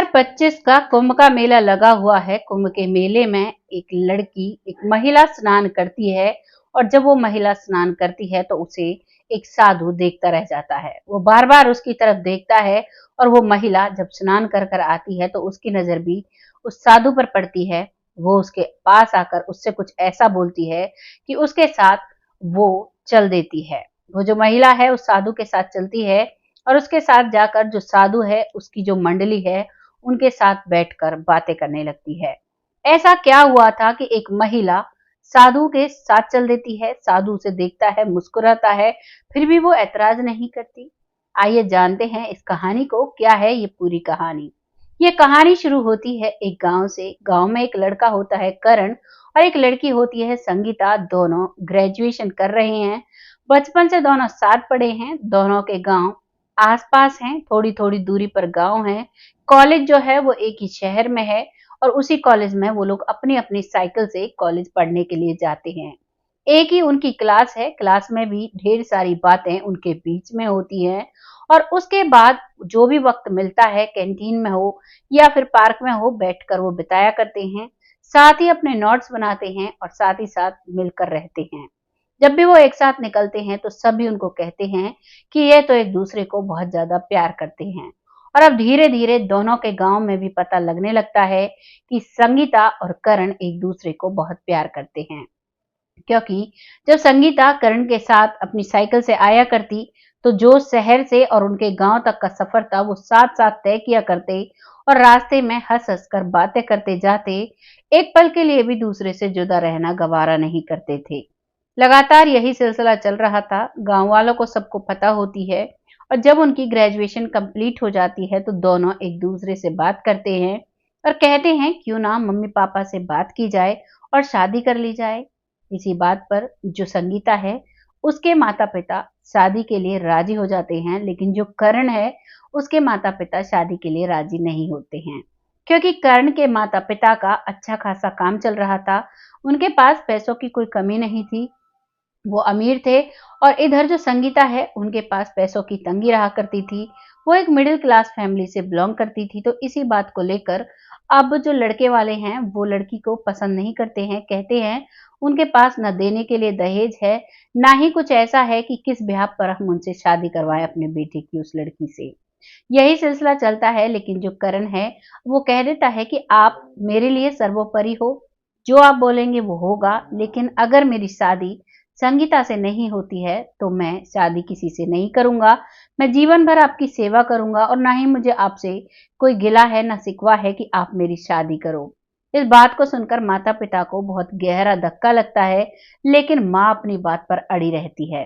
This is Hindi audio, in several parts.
2025 का कुंभ का मेला लगा हुआ है। कुंभ के मेले में एक महिला स्नान करती है और जब वो महिला स्नान करती है तो उसे एक साधु देखता रह जाता है। वो बार बार उसकी तरफ देखता है और वो महिला जब स्नान कर कर आती है तो उसकी नजर भी उस साधु पर पड़ती है। वो उसके पास आकर उससे कुछ ऐसा बोलती है कि उसके साथ वो चल देती है। वो जो महिला है उस साधु के साथ चलती है और उसके साथ जाकर जो साधु है उसकी जो मंडली है उनके साथ बैठकर बातें करने लगती है। ऐसा क्या हुआ था कि एक महिला साधु के साथ चल देती है। साधु उसे देखता है, मुस्कुराता है, फिर भी वो ऐतराज नहीं करती। आइए जानते हैं इस कहानी को, क्या है ये पूरी कहानी। ये कहानी शुरू होती है एक गांव से। गांव में एक लड़का होता है करण और एक लड़की होती है संगीता। दोनों ग्रेजुएशन कर रहे हैं। बचपन से दोनों साथ पढ़े हैं। दोनों के गांव आसपास हैं, थोड़ी थोड़ी दूरी पर गांव है। कॉलेज जो है वो एक ही शहर में है और उसी कॉलेज में वो लोग अपनी अपनी साइकिल से कॉलेज पढ़ने के लिए जाते हैं। एक ही उनकी क्लास है। क्लास में भी ढेर सारी बातें उनके बीच में होती हैं और उसके बाद जो भी वक्त मिलता है, कैंटीन में हो या फिर पार्क में हो, बैठकर वो बिताया करते हैं। साथ ही अपने नोट्स बनाते हैं और साथ ही साथ मिलकर रहते हैं। जब भी वो एक साथ निकलते हैं तो सभी उनको कहते हैं कि ये तो एक दूसरे को बहुत ज्यादा प्यार करते हैं। और अब धीरे धीरे दोनों के गांव में भी पता लगने लगता है कि संगीता और करण एक दूसरे को बहुत प्यार करते हैं। क्योंकि जब संगीता करण के साथ अपनी साइकिल से आया करती तो जो शहर से और उनके गांव तक का सफर था वो साथ साथ तय किया करते और रास्ते में हंस हंस कर बातें करते जाते। एक पल के लिए भी दूसरे से जुदा रहना गवारा नहीं करते थे। लगातार यही सिलसिला चल रहा था। गांव वालों को सबको पता होती है और जब उनकी ग्रेजुएशन कंप्लीट हो जाती है तो दोनों एक दूसरे से बात करते हैं और कहते हैं क्यों ना मम्मी पापा से बात की जाए और शादी कर ली जाए। इसी बात पर जो संगीता है उसके माता पिता शादी के लिए राजी हो जाते हैं, लेकिन जो करण है उसके माता पिता शादी के लिए राजी नहीं होते हैं। क्योंकि करण के माता पिता का अच्छा खासा काम चल रहा था, उनके पास पैसों की कोई कमी नहीं थी, वो अमीर थे। और इधर जो संगीता है उनके पास पैसों की तंगी रहा करती थी। वो एक मिडिल क्लास फैमिली से बिलोंग करती थी। तो इसी बात को लेकर अब जो लड़के वाले हैं वो लड़की को पसंद नहीं करते हैं। कहते हैं उनके पास न देने के लिए दहेज है, ना ही कुछ ऐसा है कि किस ब्याह पर हम उनसे शादी करवाएं अपने बेटे की उस लड़की से। यही सिलसिला चलता है, लेकिन जो करण है वो कह देता है कि आप मेरे लिए सर्वोपरि हो, जो आप बोलेंगे वो होगा, लेकिन अगर मेरी शादी संगीता से नहीं होती है तो मैं शादी किसी से नहीं करूंगा। मैं जीवन भर आपकी सेवा करूंगा और ना ही मुझे आपसे कोई गिला है ना शिकवा है कि आप मेरी शादी करो। इस बात को सुनकर माता पिता को बहुत गहरा धक्का लगता है, लेकिन माँ अपनी बात पर अड़ी रहती है।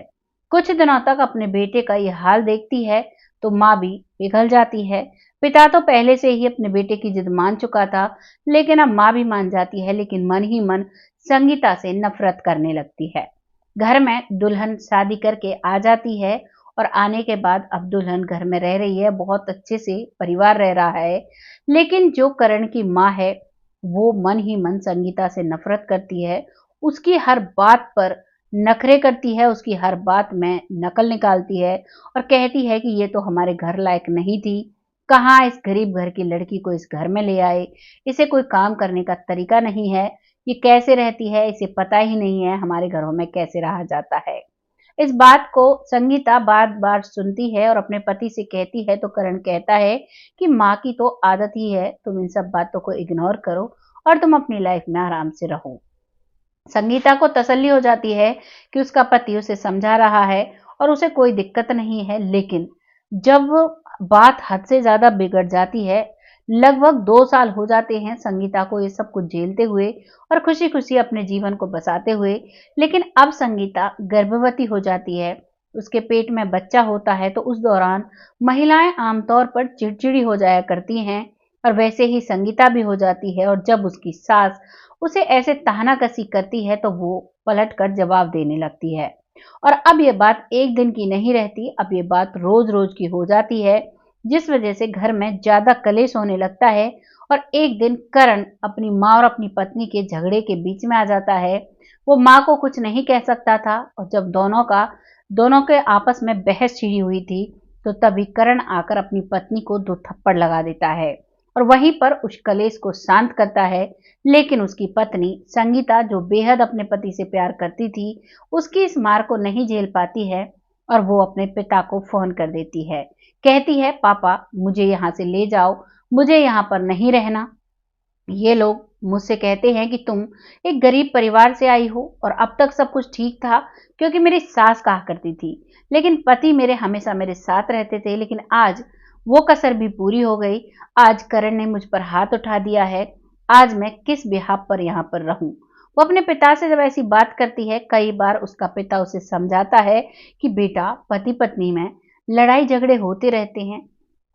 कुछ दिनों तक अपने बेटे का यह हाल देखती है तो माँ भी पिघल जाती है। पिता तो पहले से ही अपने बेटे की जिद मान चुका था, लेकिन अब माँ भी मान जाती है, लेकिन मन ही मन संगीता से नफरत करने लगती है। घर में दुल्हन शादी करके आ जाती है और आने के बाद अब दुल्हन घर में रह रही है, बहुत अच्छे से परिवार रह रहा है। लेकिन जो करण की माँ है वो मन ही मन संगीता से नफरत करती है। उसकी हर बात पर नखरे करती है, उसकी हर बात में नकल निकालती है और कहती है कि ये तो हमारे घर लायक नहीं थी, कहाँ इस गरीब घर की लड़की को इस घर में ले आए, इसे कोई काम करने का तरीका नहीं है, ये कैसे रहती है इसे पता ही नहीं है हमारे घरों में कैसे रहा जाता है। इस बात को संगीता बार बार सुनती है और अपने पति से कहती है तो करण कहता है कि माँ की तो आदत ही है, तुम इन सब बातों को इग्नोर करो और तुम अपनी लाइफ में आराम से रहो। संगीता को तसल्ली हो जाती है कि उसका पति उसे समझा रहा है और उसे कोई दिक्कत नहीं है। लेकिन जब बात हद से ज्यादा बिगड़ जाती है, लगभग 2 साल हो जाते हैं संगीता को ये सब कुछ झेलते हुए और खुशी खुशी अपने जीवन को बसाते हुए। लेकिन अब संगीता गर्भवती हो जाती है, उसके पेट में बच्चा होता है। तो उस दौरान महिलाएं आमतौर पर चिड़चिड़ी हो जाया करती हैं और वैसे ही संगीता भी हो जाती है। और जब उसकी सास उसे ऐसे तानाकसी करती है तो वो पलटकर जवाब देने लगती है। और अब ये बात एक दिन की नहीं रहती, अब ये बात रोज रोज की हो जाती है, जिस वजह से घर में ज्यादा कलेश होने लगता है। और एक दिन करण अपनी माँ और अपनी पत्नी के झगड़े के बीच में आ जाता है। वो माँ को कुछ नहीं कह सकता था और जब दोनों के आपस में बहस छिड़ी हुई थी तो तभी करण आकर अपनी पत्नी को 2 थप्पड़ लगा देता है और वहीं पर उस कलेश को शांत करता है। लेकिन उसकी पत्नी संगीता, जो बेहद अपने पति से प्यार करती थी, उसकी इस मार को नहीं झेल पाती है और वो अपने पिता को फोन कर देती है। कहती है, पापा मुझे यहाँ से ले जाओ, मुझे यहाँ पर नहीं रहना। ये लोग मुझसे कहते हैं कि तुम एक गरीब परिवार से आई हो और अब तक सब कुछ ठीक था, क्योंकि मेरी सास कहा करती थी, लेकिन पति मेरे हमेशा मेरे साथ रहते थे। लेकिन आज वो कसर भी पूरी हो गई। आज करण ने मुझ पर हाथ उठा दिया है। आज मैं किस बिहाफ पर यहाँ पर रहूं। वो अपने पिता से जब ऐसी बात करती है, कई बार उसका पिता उसे समझाता है कि बेटा, पति पत्नी में लड़ाई झगड़े होते रहते हैं,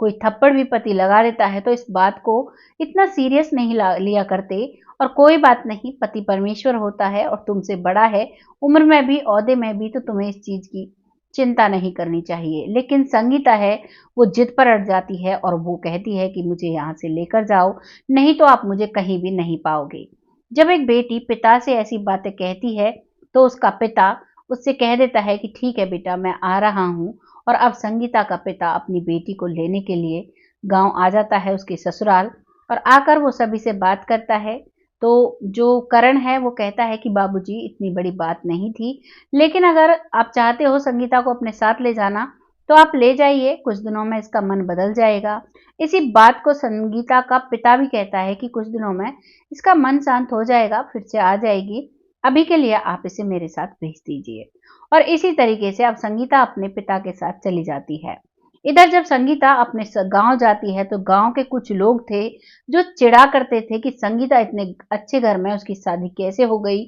कोई थप्पड़ भी पति लगा देता है तो इस बात को इतना सीरियस नहीं लिया करते, और कोई बात नहीं, पति परमेश्वर होता है और तुमसे बड़ा है उम्र में भी, ओहदे में भी, तो तुम्हें इस चीज की चिंता नहीं करनी चाहिए। लेकिन संगीता है, वो जिद पर अड़ जाती है और वो कहती है कि मुझे यहाँ से लेकर जाओ, नहीं तो आप मुझे कहीं भी नहीं पाओगे। जब एक बेटी पिता से ऐसी बातें कहती है तो उसका पिता उससे कह देता है कि ठीक है बेटा, मैं आ रहा हूँ। और अब संगीता का पिता अपनी बेटी को लेने के लिए गांव आ जाता है, उसके ससुराल, और आकर वो सभी से बात करता है। तो जो करण है वो कहता है कि बाबूजी, इतनी बड़ी बात नहीं थी, लेकिन अगर आप चाहते हो संगीता को अपने साथ ले जाना तो आप ले जाइए, कुछ दिनों में इसका मन बदल जाएगा। इसी बात को संगीता का पिता भी कहता है कि कुछ दिनों में इसका मन शांत हो जाएगा, फिर से आ जाएगी, अभी के लिए आप इसे मेरे साथ भेज दीजिए। और इसी तरीके से अब संगीता अपने पिता के साथ चली जाती है। इधर जब संगीता अपने गांव जाती है तो गांव के कुछ लोग थे जो चिढ़ा करते थे कि संगीता इतने अच्छे घर में उसकी शादी कैसे हो गई,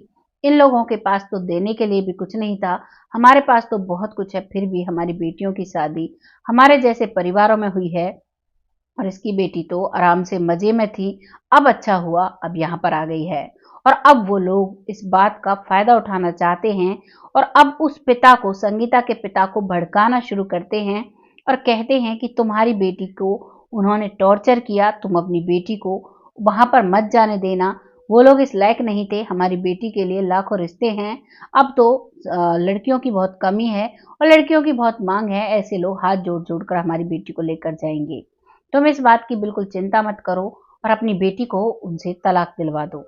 इन लोगों के पास तो देने के लिए भी कुछ नहीं था, हमारे पास तो बहुत कुछ है, फिर भी हमारी बेटियों की शादी हमारे जैसे परिवारों में हुई है और इसकी बेटी तो आराम से मजे में थी, अब अच्छा हुआ, अब यहाँ पर आ गई है। और अब वो लोग इस बात का फायदा उठाना चाहते हैं और अब उस पिता को, संगीता के पिता को भड़काना शुरू करते हैं और कहते हैं कि तुम्हारी बेटी को उन्होंने टॉर्चर किया, तुम अपनी बेटी को वहां पर मत जाने देना, वो लोग इस लायक नहीं थे, हमारी बेटी के लिए लाखों रिश्ते हैं, अब तो लड़कियों की बहुत कमी है और लड़कियों की बहुत मांग है, ऐसे लोग हाथ जोड़ जोड़ कर हमारी बेटी को लेकर जाएंगे, तुम इस बात की बिल्कुल चिंता मत करो और अपनी बेटी को उनसे तलाक दिलवा दो।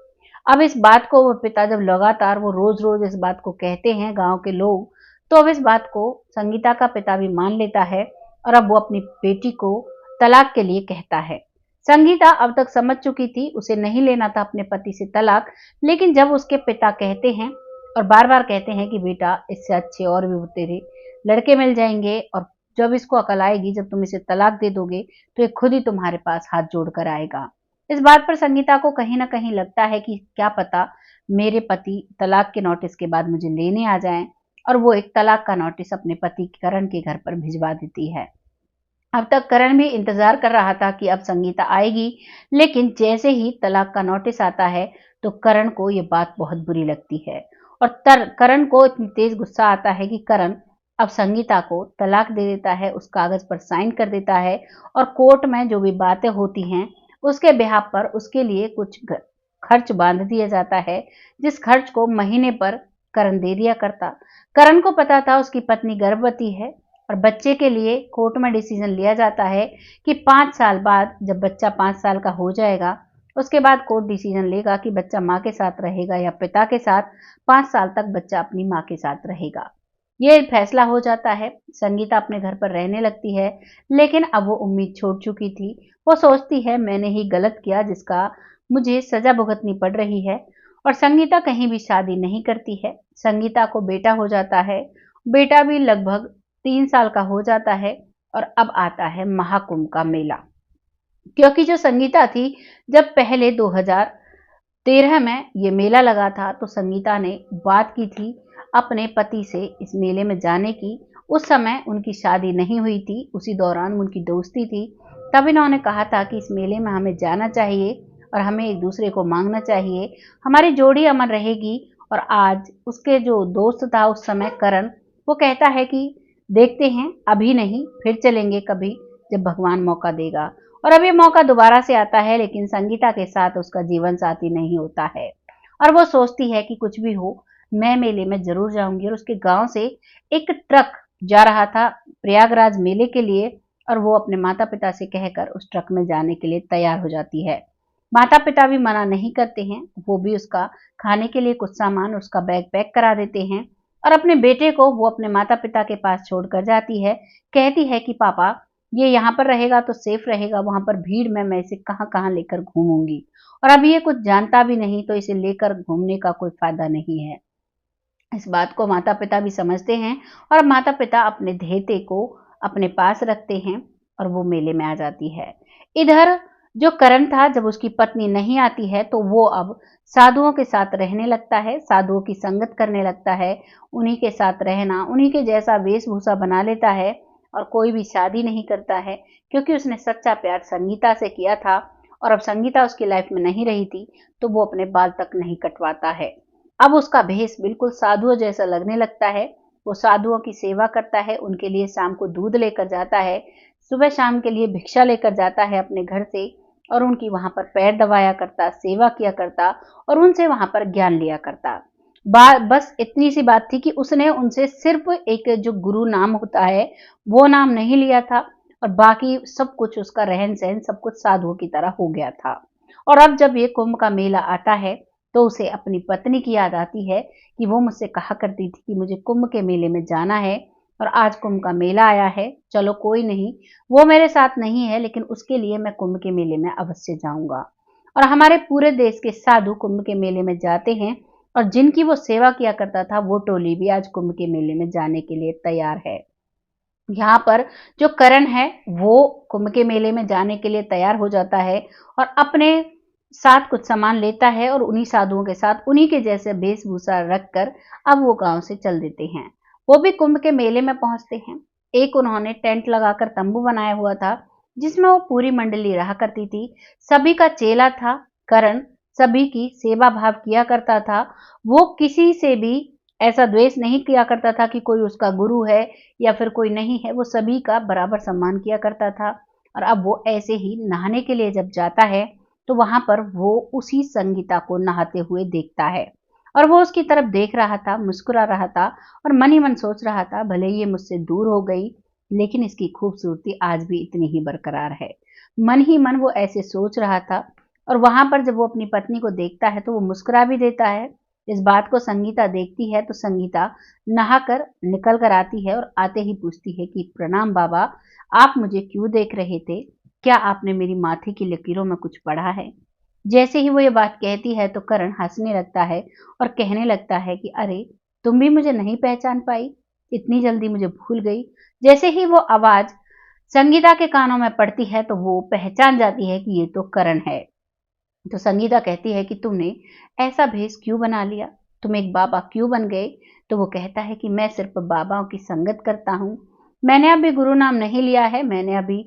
अब इस बात को वो पिता जब लगातार वो रोज रोज इस बात को कहते हैं गांव के लोग, तो अब इस बात को संगीता का पिता भी मान लेता है और अब वो अपनी बेटी को तलाक के लिए कहता है। संगीता अब तक समझ चुकी थी उसे नहीं लेना था अपने पति से तलाक, लेकिन जब उसके पिता कहते हैं और बार बार कहते हैं कि बेटा, इससे अच्छे और भी तेरे लड़के मिल जाएंगे और जब इसको अकल आएगी, जब तुम इसे तलाक दे दोगे तो ये खुद ही तुम्हारे पास हाथ जोड़ कर आएगा। इस बात पर संगीता को कहीं ना कहीं लगता है कि क्या पता मेरे पति तलाक के नोटिस के बाद मुझे लेने आ जाएं, और वो एक तलाक का नोटिस अपने पति करण के घर पर भिजवा देती है। अब तक करण भी इंतजार कर रहा था कि अब संगीता आएगी, लेकिन जैसे ही तलाक का नोटिस आता है तो करण को ये बात बहुत बुरी लगती है और करण को इतनी तेज गुस्सा आता है कि करण अब संगीता को तलाक दे देता है, उस कागज पर साइन कर देता है और कोर्ट में जो भी बातें होती हैं उसके बिहाफ पर उसके लिए कुछ खर्च बांध दिया जाता है, जिस खर्च को महीने पर करण दे दिया करता। करण को पता था उसकी पत्नी गर्भवती है और बच्चे के लिए कोर्ट में डिसीजन लिया जाता है कि 5 साल बाद, जब बच्चा 5 साल का हो जाएगा, उसके बाद कोर्ट डिसीजन लेगा कि बच्चा माँ के साथ रहेगा या पिता के साथ। 5 साल तक बच्चा अपनी माँ के साथ रहेगा, ये फैसला हो जाता है। संगीता अपने घर पर रहने लगती है, लेकिन अब वो उम्मीद छोड़ चुकी थी। वो सोचती है मैंने ही गलत किया जिसका मुझे सजा भुगतनी पड़ रही है। और संगीता कहीं भी शादी नहीं करती है। संगीता को बेटा हो जाता है, बेटा भी लगभग 3 साल का हो जाता है और अब आता है महाकुंभ का मेला। क्योंकि जो संगीता थी, जब पहले 2013 में ये मेला लगा था तो संगीता ने बात की थी अपने पति से इस मेले में जाने की। उस समय उनकी शादी नहीं हुई थी, उसी दौरान उनकी दोस्ती थी। तब इन्होंने कहा था कि इस मेले में हमें जाना चाहिए और हमें एक दूसरे को मांगना चाहिए, हमारी जोड़ी अमर रहेगी। और आज उसके जो दोस्त था उस समय करण, वो कहता है कि देखते हैं, अभी नहीं, फिर चलेंगे कभी जब भगवान मौका देगा। और अब ये मौका दोबारा से आता है, लेकिन संगीता के साथ उसका जीवन साथी नहीं होता है और वो सोचती है कि कुछ भी हो, मैं मेले में जरूर जाऊंगी। और उसके गांव से एक ट्रक जा रहा था प्रयागराज मेले के लिए और वो अपने माता पिता से कहकर उस ट्रक में जाने के लिए तैयार हो जाती है। माता पिता भी मना नहीं करते हैं, वो भी उसका खाने के लिए कुछ सामान उसका बैग पैक करा देते हैं और अपने बेटे को वो अपने माता पिता के पास छोड़कर जाती है। कहती है कि पापा ये यहाँ पर रहेगा तो सेफ रहेगा, वहां पर भीड़ में मैं इसे कहाँ कहाँ लेकर घूमूंगी और अब ये कुछ जानता भी नहीं तो इसे लेकर घूमने का कोई फायदा नहीं है। इस बात को माता पिता भी समझते हैं और माता पिता अपने धेते को अपने पास रखते हैं और वो मेले में आ जाती है। इधर जो करण था, जब उसकी पत्नी नहीं आती है तो वो अब साधुओं के साथ रहने लगता है, साधुओं की संगत करने लगता है, उन्हीं के साथ रहना, उन्हीं के जैसा वेशभूषा बना लेता है और कोई भी शादी नहीं करता है क्योंकि उसने सच्चा प्यार संगीता से किया था और अब संगीता उसकी लाइफ में नहीं रही थी तो वो अपने बाल तक नहीं कटवाता है। अब उसका भेष बिल्कुल साधुओं जैसा लगने लगता है। वो साधुओं की सेवा करता है, उनके लिए शाम को दूध लेकर जाता है, सुबह शाम के लिए भिक्षा लेकर जाता है अपने घर से और उनकी वहां पर पैर दबाया करता, सेवा किया करता और उनसे वहां पर ज्ञान लिया करता। बस इतनी सी बात थी कि उसने उनसे सिर्फ एक जो गुरु नाम होता है वो नाम नहीं लिया था और बाकी सब कुछ उसका रहन सहन सब कुछ साधुओं की तरह हो गया था। और अब जब ये कुंभ का मेला आता है तो उसे अपनी पत्नी की याद आती है कि वो मुझसे कहा करती थी कि मुझे कुंभ के मेले में जाना है और आज कुंभ का मेला आया है, चलो कोई नहीं, वो मेरे साथ नहीं है लेकिन उसके लिए मैं कुंभ के मेले में अवश्य जाऊंगा। और हमारे पूरे देश के साधु कुंभ के मेले में जाते हैं और जिनकी वो सेवा किया करता था वो टोली भी आज कुंभ के मेले में जाने के लिए तैयार है। यहाँ पर जो करण है वो कुंभ के मेले में जाने के लिए तैयार हो जाता है और अपने साथ कुछ सामान लेता है और उन्हीं साधुओं के साथ उन्हीं के जैसे वेशभूषा रखकर अब वो गांव से चल देते हैं। वो भी कुंभ के मेले में पहुंचते हैं। एक उन्होंने टेंट लगाकर तंबू बनाया हुआ था जिसमें वो पूरी मंडली रहा करती थी। सभी का चेला था करण, सभी की सेवा भाव किया करता था। वो किसी से भी ऐसा द्वेष नहीं किया करता था कि कोई उसका गुरु है या फिर कोई नहीं है, वो सभी का बराबर सम्मान किया करता था। और अब वो ऐसे ही नहाने के लिए जब जाता है तो वहां पर वो उसी संगीता को नहाते हुए देखता है और वो उसकी तरफ देख रहा था, मुस्कुरा रहा था और मन ही मन सोच रहा था भले ये मुझसे दूर हो गई लेकिन इसकी खूबसूरती आज भी इतनी ही बरकरार है। मन ही मन वो ऐसे सोच रहा था और वहां पर जब वो अपनी पत्नी को देखता है तो वो मुस्कुरा भी देता है। इस बात को संगीता देखती है तो संगीता नहाकर निकल कर आती है और आते ही पूछती है कि प्रणाम बाबा, आप मुझे क्यों देख रहे थे? क्या आपने मेरी माथे की लकीरों में कुछ पढ़ा है? जैसे ही वो ये बात कहती है तो करण हंसने लगता है और कहने लगता है कि अरे, तुम भी मुझे नहीं पहचान पाई, इतनी जल्दी मुझे भूल गई। जैसे ही वो आवाज संगीता के कानों में पड़ती है तो वो पहचान जाती है कि ये तो करण है। तो संगीता कहती है कि तुमने ऐसा भेष क्यों बना लिया, तुम एक बाबा क्यों बन गए? तो वो कहता है कि मैं सिर्फ बाबाओं की संगत करता हूँ, मैंने अभी गुरु नाम नहीं लिया है, मैंने अभी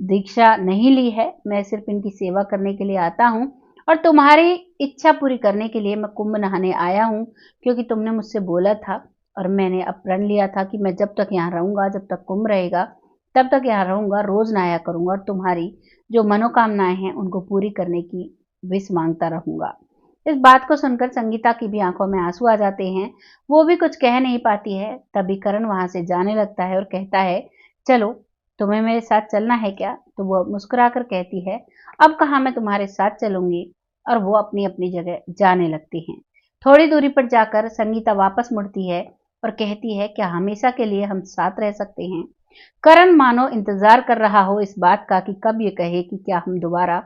दीक्षा नहीं ली है, मैं सिर्फ इनकी सेवा करने के लिए आता हूँ और तुम्हारी इच्छा पूरी करने के लिए मैं कुंभ नहाने आया हूँ क्योंकि तुमने मुझसे बोला था और मैंने अब प्रण लिया था कि मैं जब तक यहाँ रहूंगा, जब तक कुंभ रहेगा तब तक यहाँ रहूंगा, रोज नहाया करूंगा और तुम्हारी जो मनोकामनाएं हैं उनको पूरी करने की विश मांगता रहूंगा। इस बात को सुनकर संगीता की भी आंखों में आंसू आ जाते हैं, वो भी कुछ कह नहीं पाती है। तभी करण वहां से जाने लगता है और कहता है चलो, तुम्हें मेरे साथ चलना है क्या? तो वो मुस्कुराकर कहती है अब कहाँ मैं तुम्हारे साथ चलूंगी और वो अपनी अपनी जगह जाने लगती हैं। थोड़ी दूरी पर जाकर संगीता वापस मुड़ती है और कहती है क्या हमेशा के लिए हम साथ रह सकते हैं? करण मानो इंतजार कर रहा हो इस बात का कि कब ये कहे कि क्या हम दोबारा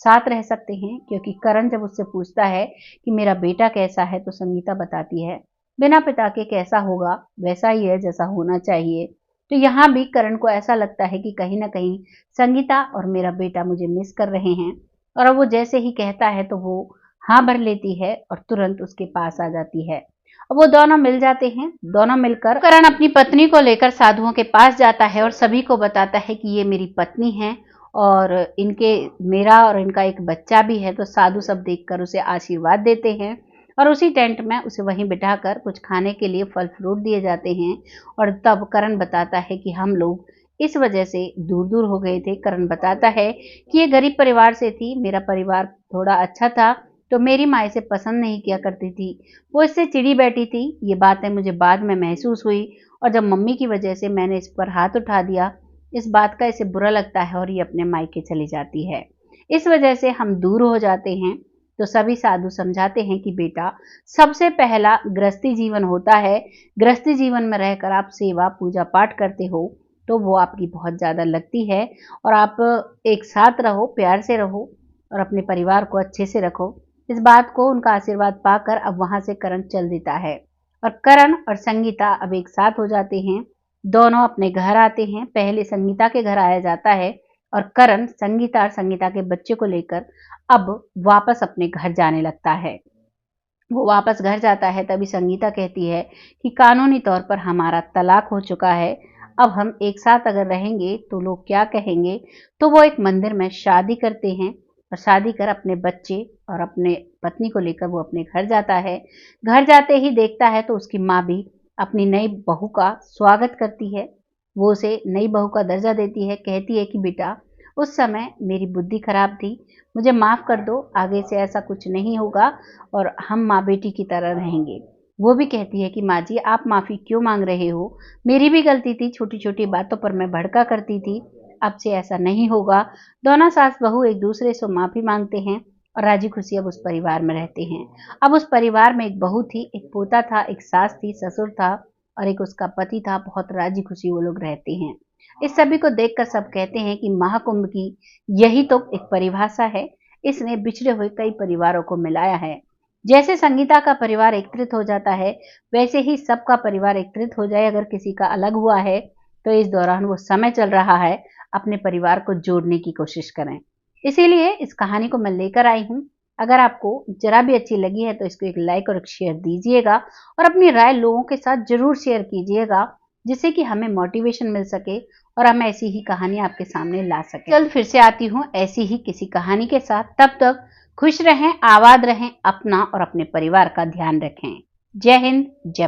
साथ रह सकते हैं, क्योंकि करण जब उससे पूछता है कि मेरा बेटा कैसा है तो संगीता बताती है बिना पिता के कैसा होगा, वैसा ही है जैसा होना चाहिए। तो यहाँ भी करण को ऐसा लगता है कि कहीं ना कहीं संगीता और मेरा बेटा मुझे मिस कर रहे हैं और अब वो जैसे ही कहता है तो वो हाँ भर लेती है और तुरंत उसके पास आ जाती है। अब वो दोनों मिल जाते हैं, दोनों मिलकर करण अपनी पत्नी को लेकर साधुओं के पास जाता है और सभी को बताता है कि ये मेरी पत्नी है और इनके मेरा और इनका एक बच्चा भी है। तो साधु सब देखकर उसे आशीर्वाद देते हैं और उसी टेंट में उसे वहीं बिठाकर कुछ खाने के लिए फल फ्रूट दिए जाते हैं। और तब करण बताता है कि हम लोग इस वजह से दूर दूर हो गए थे। करण बताता है कि ये गरीब परिवार से थी, मेरा परिवार थोड़ा अच्छा था तो मेरी माँ इसे पसंद नहीं किया करती थी, वो इससे चिड़ी बैठी थी। ये बातें मुझे बाद में महसूस हुई और जब मम्मी की वजह से मैंने इस पर हाथ उठा दिया इस बात का इसे बुरा लगता है और ये अपने मायके चली जाती है। इस वजह से हम दूर हो जाते हैं। तो सभी साधु समझाते हैं कि बेटा, सबसे पहला गृहस्थी जीवन होता है। गृहस्थी जीवन में रहकर आप सेवा पूजा पाठ करते हो तो वो आपकी बहुत ज्यादा लगती है, और आप एक साथ रहो, प्यार से रहो और अपने परिवार को अच्छे से रखो। इस बात को उनका आशीर्वाद पाकर अब वहां से करण चल देता है और करण और संगीता अब एक साथ हो जाते हैं। दोनों अपने घर आते हैं। पहले संगीता के घर आया जाता है और करण संगीता और संगीता के बच्चे को लेकर अब वापस अपने घर जाने लगता है। वो वापस घर जाता है तभी संगीता कहती है कि कानूनी तौर पर हमारा तलाक हो चुका है, अब हम एक साथ अगर रहेंगे तो लोग क्या कहेंगे। तो वो एक मंदिर में शादी करते हैं और शादी कर अपने बच्चे और अपने पत्नी को लेकर वो अपने घर जाता है। घर जाते ही देखता है तो उसकी माँ भी अपनी नई बहू का स्वागत करती है। वो उसे नई बहू का दर्जा देती है, कहती है कि बेटा, उस समय मेरी बुद्धि खराब थी, मुझे माफ कर दो, आगे से ऐसा कुछ नहीं होगा और हम माँ बेटी की तरह रहेंगे। वो भी कहती है कि माँ जी, आप माफी क्यों मांग रहे हो, मेरी भी गलती थी, छोटी छोटी बातों पर मैं भड़का करती थी, अब से ऐसा नहीं होगा। दोनों सास बहू एक दूसरे से माफी मांगते हैं और राजी खुशी अब उस परिवार में रहते हैं। अब उस परिवार में एक बहू थी, एक पोता था, एक सास थी, ससुर था और एक उसका पति था। बहुत राजी खुशी वो लोग रहते हैं। इस सभी को देखकर सब कहते हैं कि महाकुंभ की यही तो एक परिभाषा है, इसने बिछड़े हुए कई परिवारों को मिलाया है। जैसे संगीता का परिवार एकत्रित हो जाता है, वैसे ही सबका परिवार एकत्रित हो जाए। अगर किसी का अलग हुआ है तो इस दौरान वो समय चल रहा है, अपने परिवार को जोड़ने की कोशिश करें। इसीलिए इस कहानी को मैं लेकर आई हूँ। अगर आपको जरा भी अच्छी लगी है तो इसको एक लाइक और एक शेयर दीजिएगा और अपनी राय लोगों के साथ जरूर शेयर कीजिएगा, जिससे कि हमें मोटिवेशन मिल सके और हम ऐसी ही कहानी आपके सामने ला सकें। जल्द फिर से आती हूँ ऐसी ही किसी कहानी के साथ। तब तक खुश रहें, आबाद रहें, अपना और अपने परिवार का ध्यान रखें। जय हिंद, जय भारत।